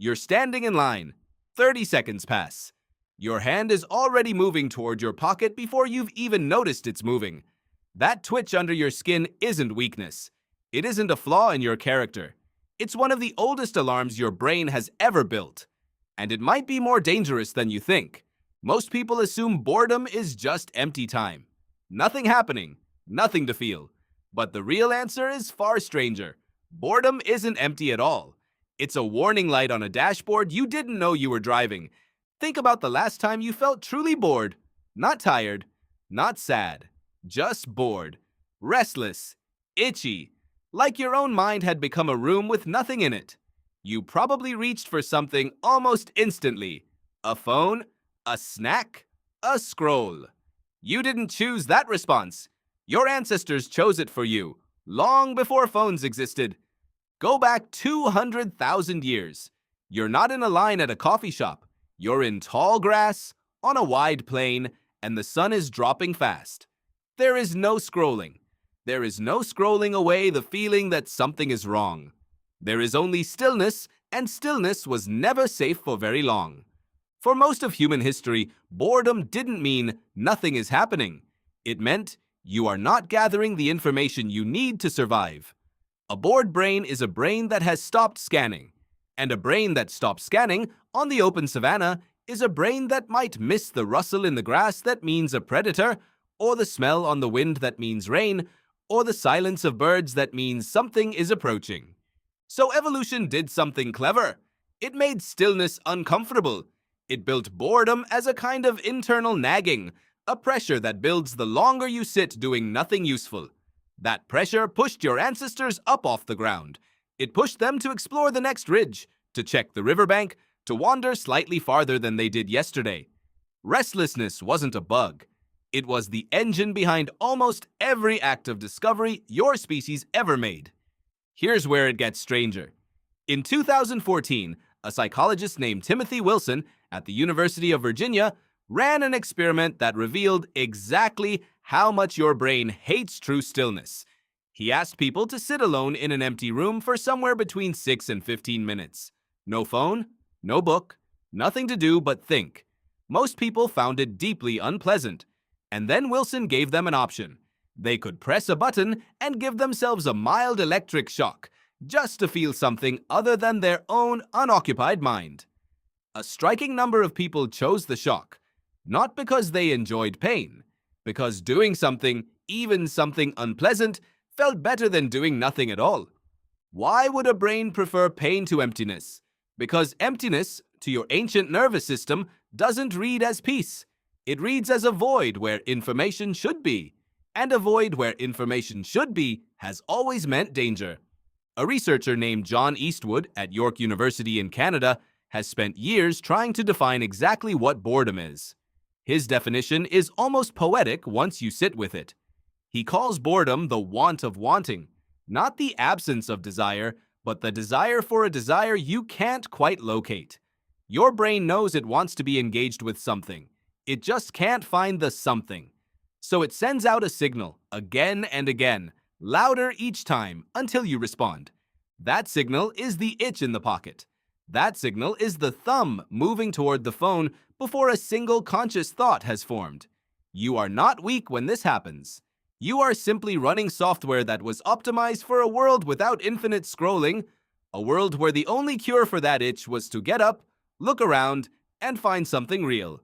You're standing in line. 30 seconds pass. Your hand is already moving toward your pocket before you've even noticed it's moving. That twitch under your skin isn't weakness. It isn't a flaw in your character. It's one of the oldest alarms your brain has ever built. And it might be more dangerous than you think. Most people assume boredom is just empty time. Nothing happening, nothing to feel. But the real answer is far stranger. Boredom isn't empty at all. It's a warning light on a dashboard you didn't know you were driving. Think about the last time you felt truly bored. Not tired, not sad, just bored, restless, itchy, like your own mind had become a room with nothing in it. You probably reached for something almost instantly. A phone, a snack, a scroll. You didn't choose that response. Your ancestors chose it for you, long before phones existed. Go back 200,000 years. You're not in a line at a coffee shop. You're in tall grass, on a wide plain, and the sun is dropping fast. There is no scrolling. There is no scrolling away the feeling that something is wrong. There is only stillness, and stillness was never safe for very long. For most of human history, boredom didn't mean nothing is happening. It meant you are not gathering the information you need to survive. A bored brain is a brain that has stopped scanning. And a brain that stops scanning on the open savannah is a brain that might miss the rustle in the grass that means a predator, or the smell on the wind that means rain, or the silence of birds that means something is approaching. So evolution did something clever. It made stillness uncomfortable. It built boredom as a kind of internal nagging, a pressure that builds the longer you sit doing nothing useful. That pressure pushed your ancestors up off the ground. It pushed them to explore the next ridge, to check the riverbank, to wander slightly farther than they did yesterday. Restlessness wasn't a bug. It was the engine behind almost every act of discovery your species ever made. Here's where it gets stranger. In 2014, a psychologist named Timothy Wilson at the University of Virginia ran an experiment that revealed exactly how much your brain hates true stillness. He asked people to sit alone in an empty room for somewhere between 6 and 15 minutes. No phone, no book, nothing to do but think. Most people found it deeply unpleasant. And then Wilson gave them an option. They could press a button and give themselves a mild electric shock, just to feel something other than their own unoccupied mind. A striking number of people chose the shock, not because they enjoyed pain, because doing something, even something unpleasant, felt better than doing nothing at all. Why would a brain prefer pain to emptiness? Because emptiness, to your ancient nervous system, doesn't read as peace. It reads as a void where information should be. And a void where information should be has always meant danger. A researcher named John Eastwood at York University in Canada has spent years trying to define exactly what boredom is. His definition is almost poetic once you sit with it. He calls boredom the want of wanting, not the absence of desire, but the desire for a desire you can't quite locate. Your brain knows it wants to be engaged with something. It just can't find the something. So it sends out a signal, again and again, louder each time, until you respond. That signal is the itch in the pocket. That signal is the thumb moving toward the phone before a single conscious thought has formed. You are not weak when this happens. You are simply running software that was optimized for a world without infinite scrolling, a world where the only cure for that itch was to get up, look around, and find something real.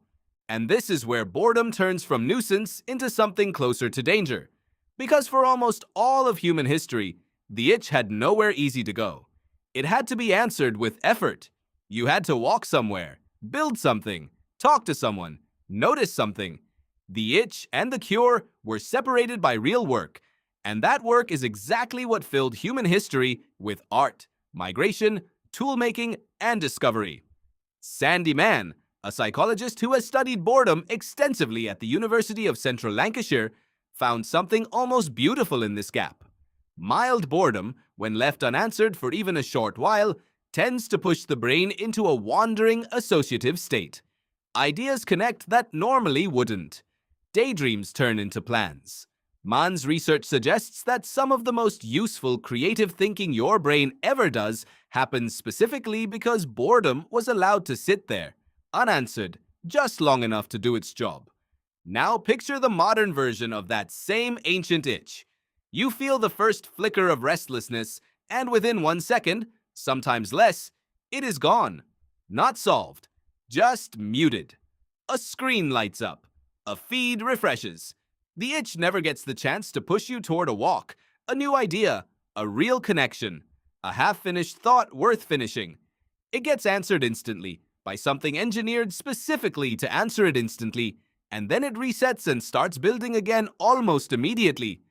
And this is where boredom turns from nuisance into something closer to danger. Because for almost all of human history, the itch had nowhere easy to go. It had to be answered with effort. You had to walk somewhere, build something, talk to someone, notice something. The itch and the cure were separated by real work, and that work is exactly what filled human history with art, migration, tool-making, and discovery. Sandy Mann, a psychologist who has studied boredom extensively at the University of Central Lancashire, found something almost beautiful in this gap. Mild boredom, when left unanswered for even a short while, tends to push the brain into a wandering associative state. Ideas connect that normally wouldn't. Daydreams turn into plans. Mann's research suggests that some of the most useful creative thinking your brain ever does happens specifically because boredom was allowed to sit there, unanswered, just long enough to do its job. Now picture the modern version of that same ancient itch. You feel the first flicker of restlessness, and within 1 second, sometimes less, it is gone. Not solved, just muted. A screen lights up. A feed refreshes. The itch never gets the chance to push you toward a walk, a new idea, a real connection, a half-finished thought worth finishing. It gets answered instantly by something engineered specifically to answer it instantly, and then it resets and starts building again almost immediately.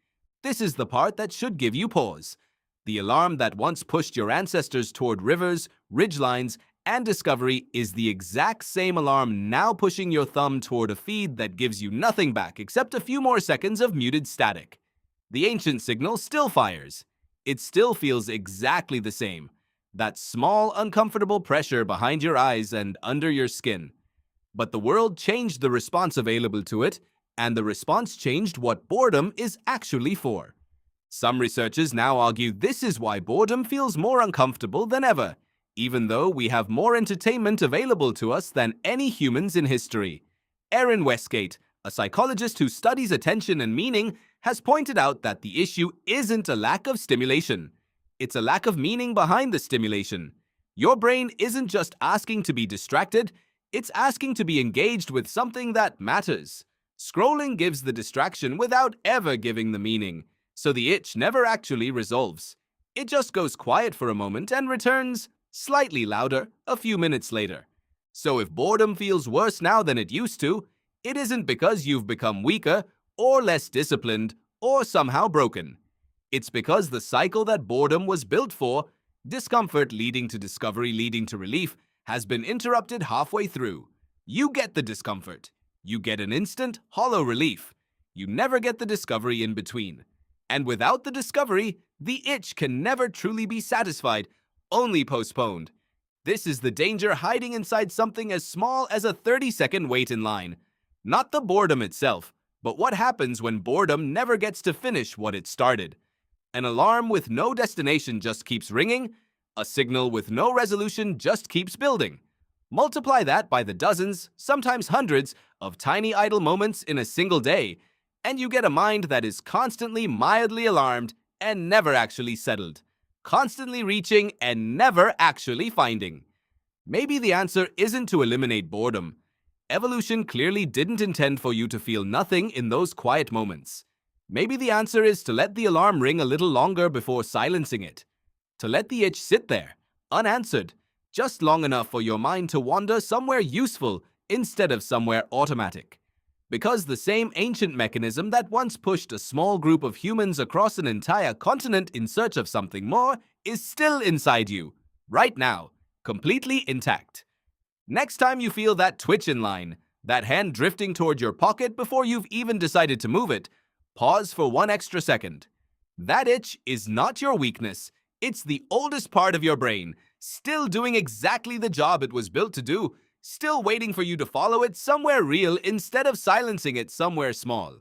This is the part that should give you pause. The alarm that once pushed your ancestors toward rivers, ridgelines, and discovery is the exact same alarm now pushing your thumb toward a feed that gives you nothing back except a few more seconds of muted static. The ancient signal still fires. It still feels exactly the same. That small, uncomfortable pressure behind your eyes and under your skin. But the world changed the response available to it, and the response changed what boredom is actually for. Some researchers now argue this is why boredom feels more uncomfortable than ever, even though we have more entertainment available to us than any humans in history. Erin Westgate, a psychologist who studies attention and meaning, has pointed out that the issue isn't a lack of stimulation. It's a lack of meaning behind the stimulation. Your brain isn't just asking to be distracted, it's asking to be engaged with something that matters. Scrolling gives the distraction without ever giving the meaning, so the itch never actually resolves. It just goes quiet for a moment and returns, slightly louder, a few minutes later. So if boredom feels worse now than it used to, it isn't because you've become weaker, or less disciplined, or somehow broken. It's because the cycle that boredom was built for, discomfort leading to discovery leading to relief, has been interrupted halfway through. You get the discomfort. You get an instant, hollow relief. You never get the discovery in between. And without the discovery, the itch can never truly be satisfied, only postponed. This is the danger hiding inside something as small as a 30-second wait in line. Not the boredom itself, but what happens when boredom never gets to finish what it started. An alarm with no destination just keeps ringing. A signal with no resolution just keeps building. Multiply that by the dozens, sometimes hundreds, of tiny idle moments in a single day, and you get a mind that is constantly mildly alarmed and never actually settled. Constantly reaching and never actually finding. Maybe the answer isn't to eliminate boredom. Evolution clearly didn't intend for you to feel nothing in those quiet moments. Maybe the answer is to let the alarm ring a little longer before silencing it. To let the itch sit there, unanswered, just long enough for your mind to wander somewhere useful instead of somewhere automatic. Because the same ancient mechanism that once pushed a small group of humans across an entire continent in search of something more is still inside you, right now, completely intact. Next time you feel that twitch in line, that hand drifting toward your pocket before you've even decided to move it, pause for 1 extra second. That itch is not your weakness. It's the oldest part of your brain, still doing exactly the job it was built to do, still waiting for you to follow it somewhere real instead of silencing it somewhere small.